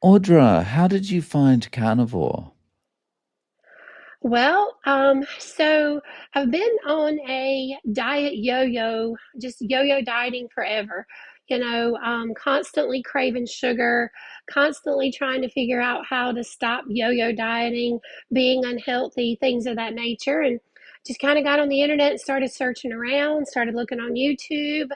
Audra, how did you find carnivore? So I've been on a diet yo-yo, just yo-yo dieting forever. Constantly craving sugar, constantly trying to figure out how to stop yo-yo dieting, being unhealthy, things of that nature. And just kind of got on the internet and started searching around, started looking on YouTube,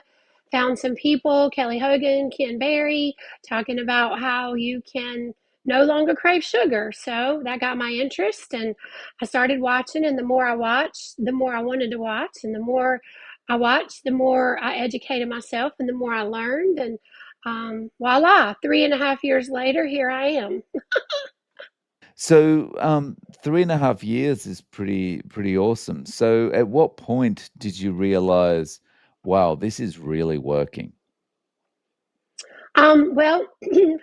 found some people, Kelly Hogan, Ken Berry, talking about how you can no longer crave sugar. So that got my interest, and I started watching. And the more I watched, the more I wanted to watch. And the more I watched, the more I educated myself and the more I learned. And voila, 3.5 years later, here I am. So, 3.5 years is pretty awesome. So, at what point did you realize, wow, this is really working? For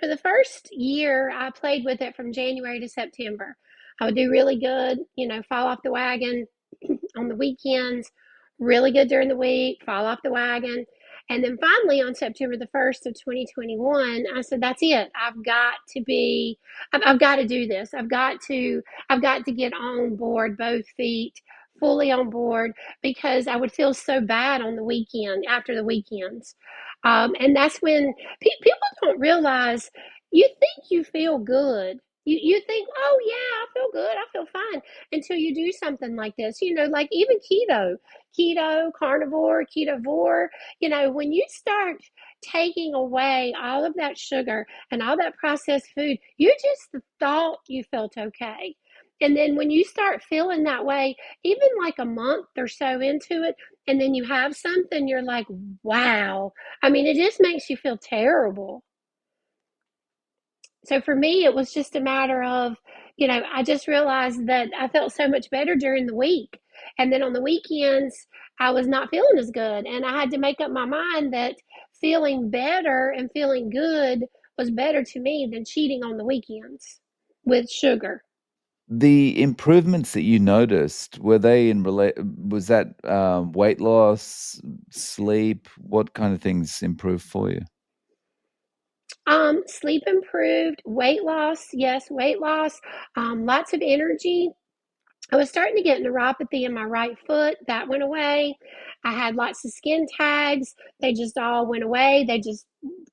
the first year, I played with it from January to September. I would do really good, fall off the wagon on the weekends, really good during the week, fall off the wagon. And then finally on September the 1st of 2021, I said, that's it. I've got to do this. I've got to get on board both feet, fully on board, because I would feel so bad on the weekend, after the weekends. And that's when people don't realize you think you feel good. You think, oh yeah, I feel good, I feel fine, until you do something like this. Like even carnivore, ketovore. When you start taking away all of that sugar and all that processed food, you just thought you felt okay. And then when you start feeling that way, even like a month or so into it, and then you have something, you're like, wow. I mean, it just makes you feel terrible. So for me, it was just a matter of, I just realized that I felt so much better during the week. And then on the weekends, I was not feeling as good. And I had to make up my mind that feeling better and feeling good was better to me than cheating on the weekends with sugar. The improvements that you noticed, were they in relate was that, weight loss, sleep? What kind of things improved for you? Sleep improved, weight loss, yes, weight loss, lots of energy. I was starting to get neuropathy in my right foot. That went away. I had lots of skin tags. They just all went away. They just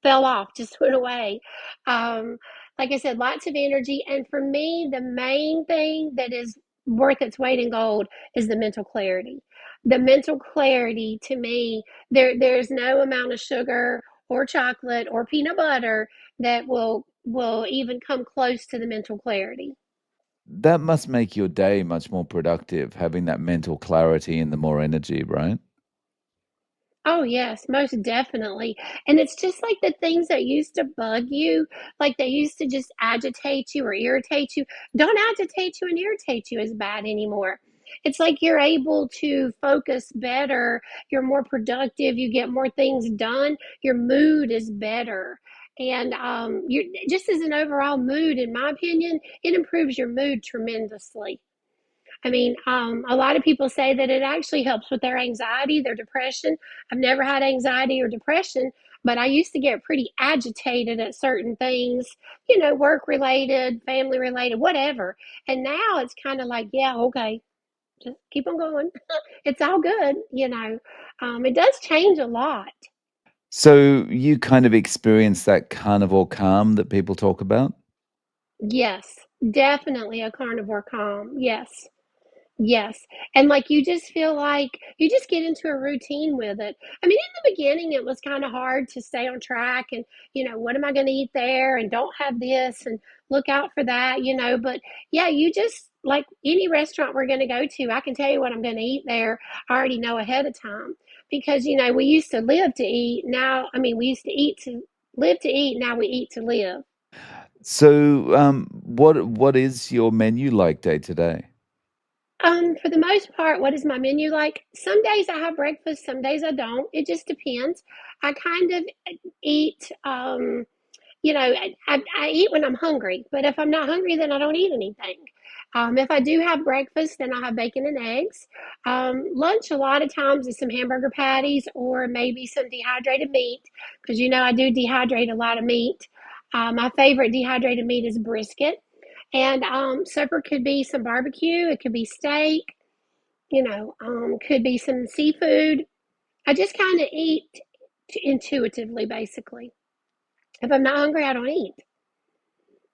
fell off, just went away. Um, like I said, lots of energy. And for me, the main thing that is worth its weight in gold is the mental clarity. The mental clarity to me, there's no amount of sugar or chocolate or peanut butter that will even come close to the mental clarity. That must make your day much more productive, having that mental clarity and the more energy, right? Oh, yes, most definitely. And it's just like the things that used to bug you, like they used to just agitate you or irritate you, don't agitate you and irritate you as bad anymore. It's like you're able to focus better, you're more productive, you get more things done, your mood is better. And you just as an overall mood, in my opinion, it improves your mood tremendously. I mean, a lot of people say that it actually helps with their anxiety, their depression. I've never had anxiety or depression, but I used to get pretty agitated at certain things, work related, family related, whatever. And now it's kind of like, yeah, okay, just keep on going. It's all good. It does change a lot. So, you kind of experience that carnivore calm that people talk about? Yes, definitely a carnivore calm. Yes. Yes. And like you just feel like you just get into a routine with it. I mean, in the beginning, it was kind of hard to stay on track and, what am I going to eat there? And don't have this and look out for that. But yeah, you just like any restaurant we're going to go to, I can tell you what I'm going to eat there. I already know ahead of time because, we used to live to eat. Now, I mean, we used to eat to live to eat. Now we eat to live. So, what is your menu like day to day? For the most part, what is my menu like? Some days I have breakfast, some days I don't. It just depends. I kind of eat, I eat when I'm hungry, but if I'm not hungry, then I don't eat anything. If I do have breakfast, then I have bacon and eggs. Lunch, a lot of times, is some hamburger patties or maybe some dehydrated meat because I do dehydrate a lot of meat. My favorite dehydrated meat is brisket. And supper could be some barbecue, it could be steak, could be some seafood. I just kind of eat intuitively, basically. If I'm not hungry, I don't eat.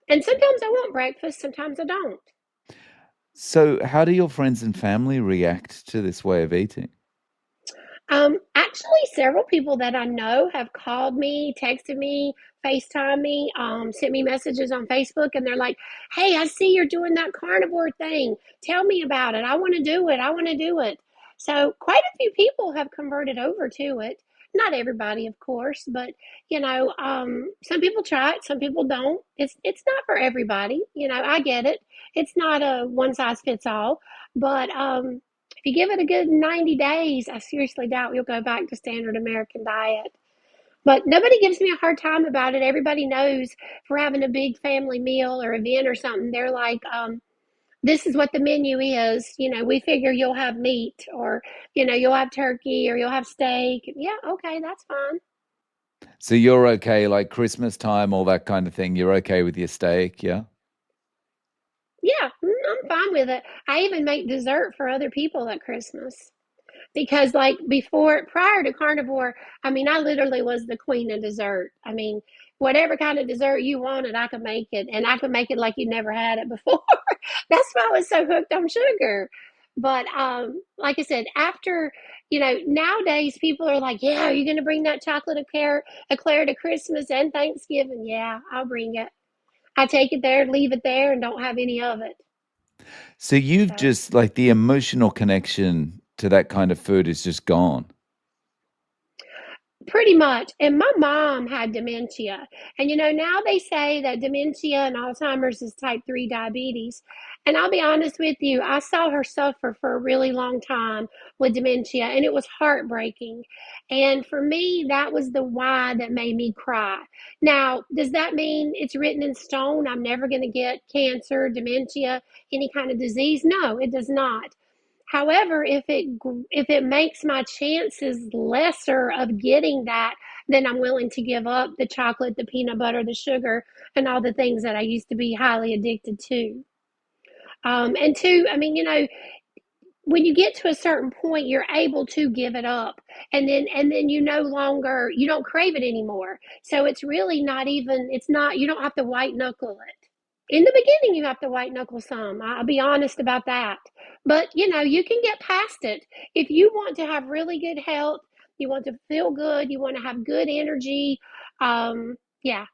And sometimes I want breakfast, sometimes I don't. So, how do your friends and family react to this way of eating? Actually, several people that I know have called me, texted me, FaceTime me, sent me messages on Facebook, and they're like, "Hey, I see you're doing that carnivore thing. Tell me about it. I want to do it. I want to do it." So, quite a few people have converted over to it. Not everybody, of course, but some people try it, some people don't. It's not for everybody. I get it. It's not a one size fits all, but if you give it a good 90 days, I seriously doubt you'll go back to standard American diet. But nobody gives me a hard time about it. Everybody knows if we're having a big family meal or event or something, they're like, this is what the menu is. We figure you'll have meat or, you'll have turkey or you'll have steak. Yeah, okay, that's fine. So you're okay, like Christmas time, all that kind of thing. You're okay with your steak, yeah? Yeah, I'm fine with it. I even make dessert for other people at Christmas. Because like prior to carnivore, I mean, I literally was the queen of dessert. I mean, whatever kind of dessert you wanted, I could make it, and I could make it like you never had it before. That's why I was so hooked on sugar. But like I said, after nowadays people are like, yeah, are you going to bring that chocolate eclair to Christmas and Thanksgiving? Yeah, I'll bring it. I take it there, leave it there, and don't have any of it. So you've So just like the emotional connection to that kind of food is just gone. pretty much. And my mom had dementia. And now they say that dementia and Alzheimer's is type 3 diabetes. And I'll be honest with you, I saw her suffer for a really long time with dementia, and it was heartbreaking. And for me, that was the why that made me cry. Now, does that mean it's written in stone? I'm never going to get cancer, dementia, any kind of disease? No, it does not. However, if it makes my chances lesser of getting that, then I'm willing to give up the chocolate, the peanut butter, the sugar, and all the things that I used to be highly addicted to. And two, I mean, when you get to a certain point, you're able to give it up, and then you don't crave it anymore. So it's really not even. It's not. You don't have to white knuckle it. In the beginning you have to white knuckle some. I'll be honest about that. But you can get past it. If you want to have really good health, you want to feel good, you want to have good energy. Yeah.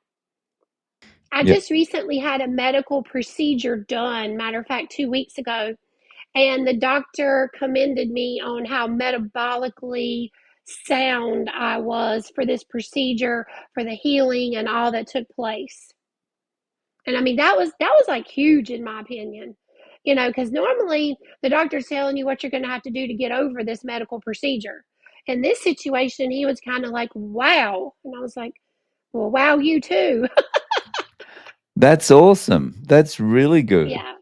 I Yeah. just recently had a medical procedure done, matter of fact, 2 weeks ago, and the doctor commended me on how metabolically sound I was for this procedure, for the healing and all that took place. And I mean, that was like huge in my opinion. Because normally the doctor's telling you what you're going to have to do to get over this medical procedure. In this situation, he was kind of like, wow. And I was like, well, wow, you too. That's awesome. That's really good. Yeah.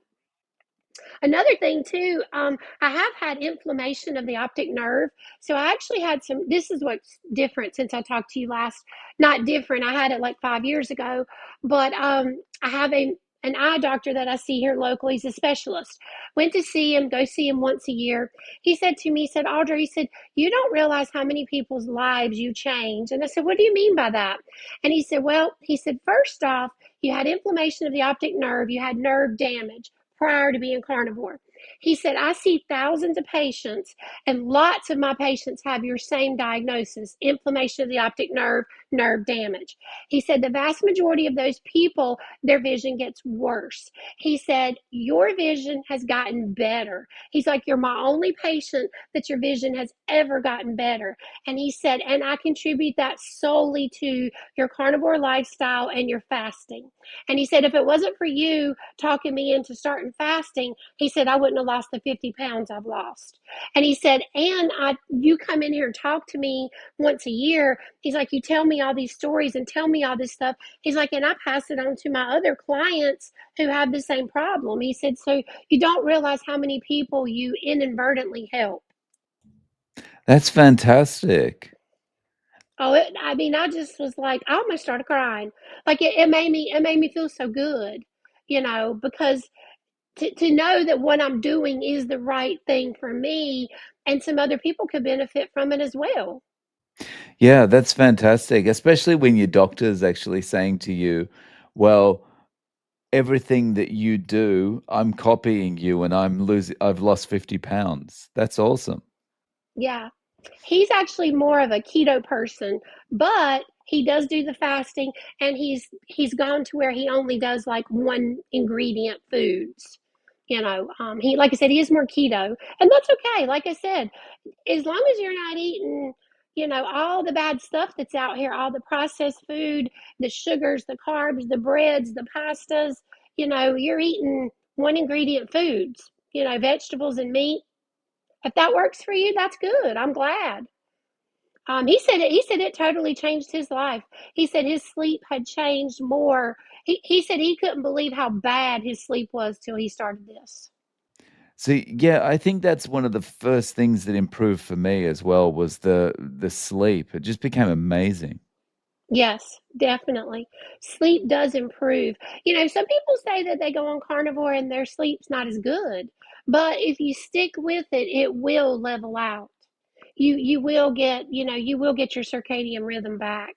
Another thing too, I have had inflammation of the optic nerve. So I actually had some. This is what's different since I talked to you last. Not different. I had it like 5 years ago, but I have an eye doctor that I see here locally. He's a specialist. Went to see him. Go see him once a year. He said to me, he said, Audra, he said, you don't realize how many people's lives you change. And I said, what do you mean by that? And he said, well, he said, first off, you had inflammation of the optic nerve. You had nerve damage prior to being carnivore. He said, I see thousands of patients, and lots of my patients have your same diagnosis: inflammation of the optic nerve, nerve damage. He said, the vast majority of those people, their vision gets worse. He said, your vision has gotten better. He's like, you're my only patient that your vision has ever gotten better. And he said, and I contribute that solely to your carnivore lifestyle and your fasting. And he said, if it wasn't for you talking me into starting fasting, he said, I wouldn't have lost the 50 pounds I've lost. And he said, and you come in here and talk to me once a year. He's like, you tell me all these stories and tell me all this stuff. He's like, and I pass it on to my other clients who have the same problem. He said, so you don't realize how many people you inadvertently help. That's fantastic. I mean, I just was like, I almost started crying. Like it made me feel so good, because to know that what I'm doing is the right thing for me and some other people could benefit from it as well. Yeah, that's fantastic, especially when your doctor's actually saying to you, "Well, everything that you do, I'm copying you and I've lost 50 pounds." That's awesome. Yeah. He's actually more of a keto person, but he does do the fasting and he's gone to where he only does like one ingredient foods. He like I said, he is more keto, and that's okay. Like I said, as long as you're not eating, all the bad stuff that's out here, all the processed food, the sugars, the carbs, the breads, the pastas, you're eating one ingredient foods, vegetables and meat. If that works for you, that's good. I'm glad. He said it totally changed his life. He said his sleep had changed more. He said he couldn't believe how bad his sleep was till he started this. So, yeah, I think that's one of the first things that improved for me as well was the sleep. It just became amazing. Yes, definitely. Sleep does improve. Some people say that they go on carnivore and their sleep's not as good, but if you stick with it, it will level out. You will get your circadian rhythm back.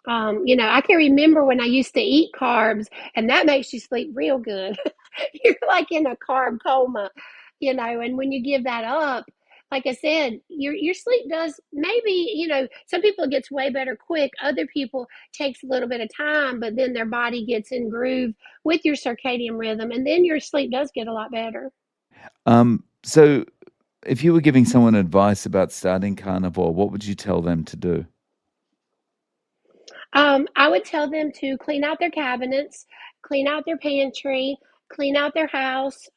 I can remember when I used to eat carbs, and that makes you sleep real good. You're like in a carb coma, and when you give that up, like I said, your sleep does maybe, some people it gets way better quick. Other people takes a little bit of time, but then their body gets in groove with your circadian rhythm, and then your sleep does get a lot better. So if you were giving someone advice about starting carnivore, what would you tell them to do? I would tell them to clean out their cabinets, clean out their pantry, clean out their house,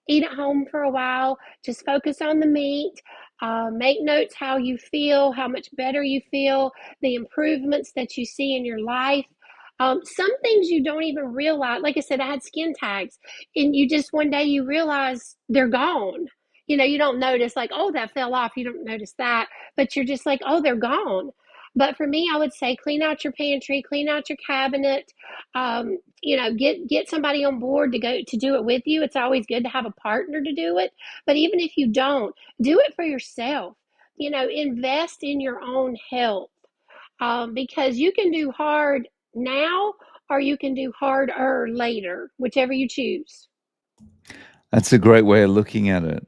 eat at home for a while, just focus on the meat, make notes how you feel, how much better you feel, the improvements that you see in your life. Some things you don't even realize. Like I said, I had skin tags, and you just one day you realize they're gone. You don't notice, like, oh, that fell off. You don't notice that, but you're just like, oh, they're gone. But for me, I would say clean out your pantry, clean out your cabinet. Get somebody on board to do it with you. It's always good to have a partner to do it. But even if you don't, do it for yourself. Invest in your own health, because you can do hard now or you can do harder later, whichever you choose. That's a great way of looking at it.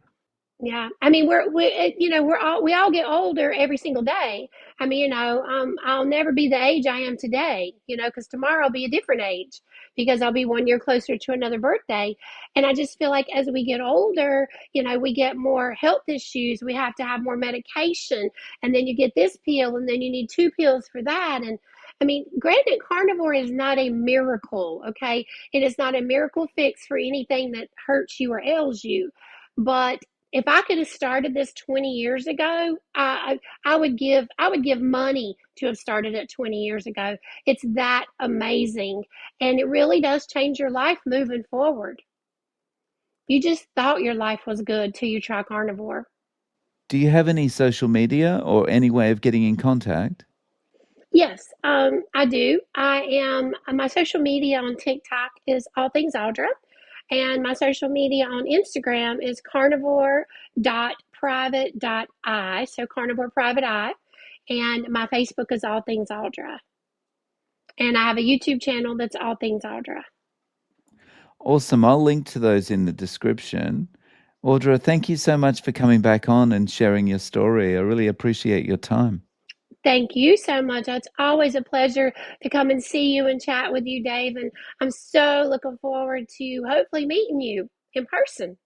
Yeah, I mean, we all get older every single day. I mean, I'll never be the age I am today, because tomorrow I'll be a different age because I'll be 1 year closer to another birthday. And I just feel like as we get older, we get more health issues. We have to have more medication, and then you get this pill, and then you need two pills for that. And I mean, granted, carnivore is not a miracle, okay? It is not a miracle fix for anything that hurts you or ails you, but if I could have started this 20 years ago, I would give money to have started it 20 years ago. It's that amazing, and it really does change your life moving forward. You just thought your life was good till you try carnivore. Do you have any social media or any way of getting in contact? Yes, I do. I am my social media on TikTok is all things Audra, and my social media on Instagram is carnivore.private.eye, so carnivore private eye, and my Facebook is all things Audra, and I have a YouTube channel that's all things Audra. Awesome. I'll link to those in the description. Audra, thank you so much for coming back on and sharing your story. I really appreciate your time. Thank you so much. It's always a pleasure to come and see you and chat with you, Dave, and I'm so looking forward to hopefully meeting you in person.